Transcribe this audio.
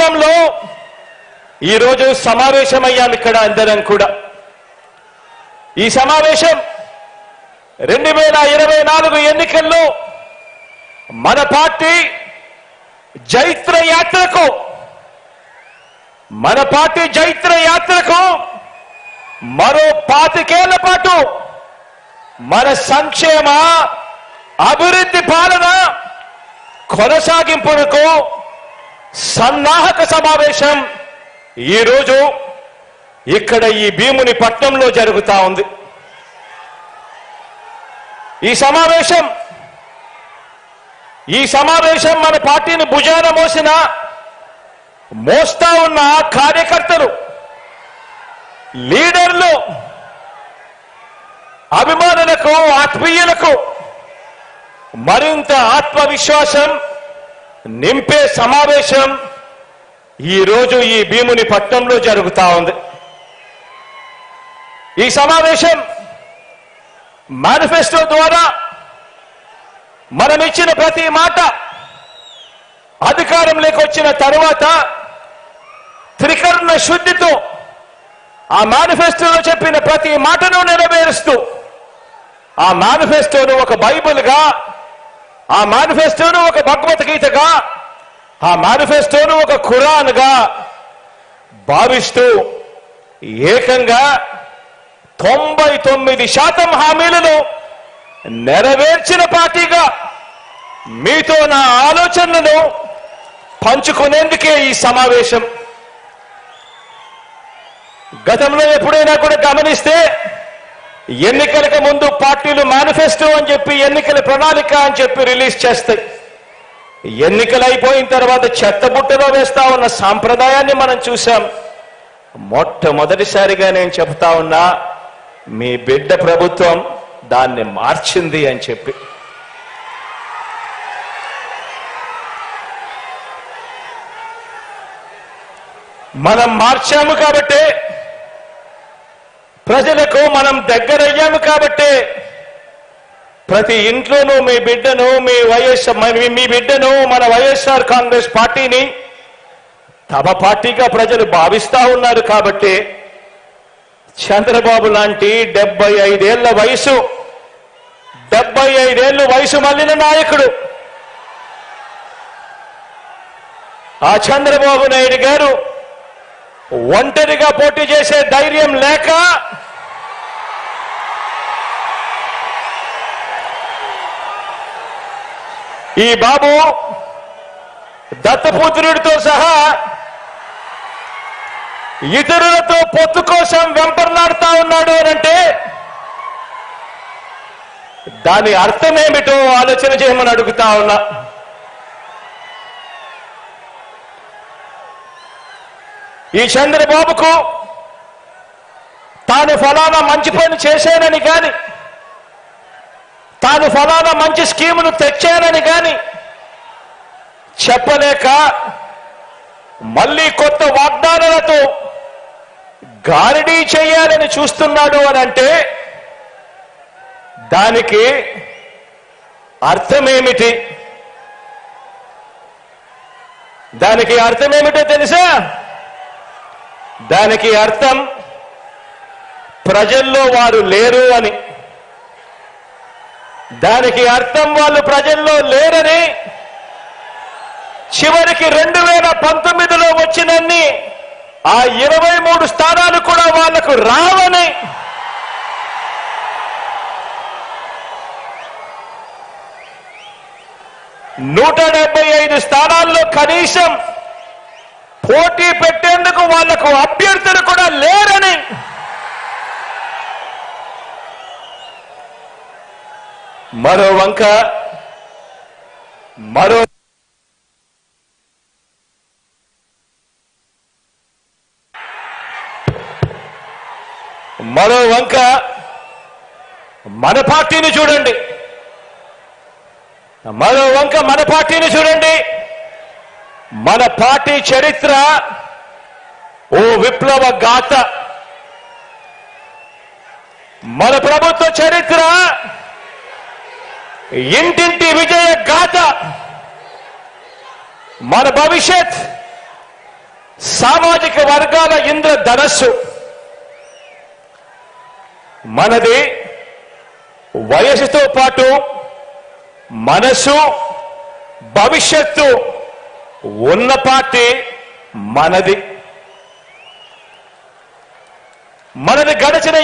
తరుణంలో ఈరోజు సమావేశమయ్యాం ఇక్కడ అందరం కూడా. ఈ సమావేశం 2024 ఎన్నికల్లో మన పార్టీ జైత్ర యాత్రకు మరో 25 ఏళ్ల పాటు మన సంక్షేమ అభివృద్ధి పాలన కొనసాగింపునకు సన్నాహక సమావేశం ఈరోజు ఇక్కడ ఈ భీముని పట్నంలో జరుగుతా ఉంది. ఈ సమావేశం మన పార్టీని భుజాన మోస్తా ఉన్న కార్యకర్తలు, లీడర్లు, అభిమానులకు, ఆత్మీయులకు మరింత ఆత్మవిశ్వాసం నింపే సమావేశం ఈరోజు ఈ భీముని పట్నంలో జరుగుతా ఉంది. ఈ సమావేశం మేనిఫెస్టో ద్వారా మనం ఇచ్చిన ప్రతి మాట అధికారంలోకి వచ్చిన తరువాత త్రికరణ శుద్ధితో ఆ మేనిఫెస్టోలో చెప్పిన ప్రతి మాటను నెరవేరుస్తూ ఆ మేనిఫెస్టోను ఒక బైబిల్గా, ఆ మేనిఫెస్టోను ఒక భగవద్గీతగా, ఆ మేనిఫెస్టోను ఒక ఖురాన్గా భావిస్తూ ఏకంగా 99% హామీలను నెరవేర్చిన పార్టీగా మీతో నా ఆలోచనలను పంచుకునేందుకే ఈ సమావేశం. గతంలో ఎప్పుడైనా కూడా గమనిస్తే ఎన్నికలకు ముందు పార్టీలు మేనిఫెస్టో అని చెప్పి, ఎన్నికల ప్రణాళిక అని చెప్పి రిలీజ్ చేస్తాయి. ఎన్నికలు అయిపోయిన తర్వాత చెత్తబుట్టలో వేస్తా ఉన్న సాంప్రదాయాన్ని మనం చూసాం. మొట్టమొదటిసారిగా నేను చెప్తా ఉన్నా, మీ బిడ్డ ప్రభుత్వం దాన్ని మార్చింది అని చెప్పి. మనం మార్చాము కాబట్టే, ప్రజలకు మనం దగ్గరయ్యాము కాబట్టే ప్రతి ఇంట్లోనూ మీ బిడ్డను, మీ బిడ్డను, మన వైఎస్ఆర్ కాంగ్రెస్ పార్టీని తమ పార్టీగా ప్రజలు భావిస్తా ఉన్నారు. కాబట్టి చంద్రబాబు లాంటి 75 ఏళ్ల వయసు మళ్ళిన నాయకుడు, ఆ చంద్రబాబు నాయుడు గారు ఒంటరిగా పోటీ చేసే ధైర్యం లేక ఈ బాబు దత్తపుత్రుడితో సహా ఇతరులతో పొత్తు కోసం వెంపర్లాడుతా ఉన్నాడు అనంటే దాని అర్థమేమిటో ఆలోచన చేయమని అడుగుతా ఉన్నా. ఈ చంద్రబాబుకు తాను ఫలానా మంచి పని చేశానని కానీ, తాను ఫలానా మంచి స్కీమును తెచ్చానని కానీ చెప్పలేక మళ్ళీ కొత్త వాగ్దానాలతో గారడీ చేయాలని చూస్తున్నాడు అని అంటే దానికి అర్థమేమిటి? దానికి అర్థమేమిటో తెలుసా? దానికి అర్థం ప్రజల్లో వారు లేరు అని. దానికి అర్థం వాళ్ళు ప్రజల్లో లేరని, చివరికి 2019లో వచ్చినన్ని ఆ 23 స్థానాలు కూడా వాళ్లకు రావని. $175 స్థానాల్లో కనీసం పోటీ పెట్టేందుకు వాళ్లకు అభ్యర్థులు కూడా లేరని. మరో వంక మన పార్టీని చూడండి. మన పార్టీ చరిత్ర ఓ విప్లవ గాథ. మన ప్రభుత్వ చరిత్ర ఇంటింటి విజయ గాథ. మన భవిష్యత్ సామాజిక వర్గాల ఇంద్రధనస్సు. మనది వయసుతో పాటు మనసు, భవిష్యత్తు ఉన్న పార్టీ మనది. గడిచిన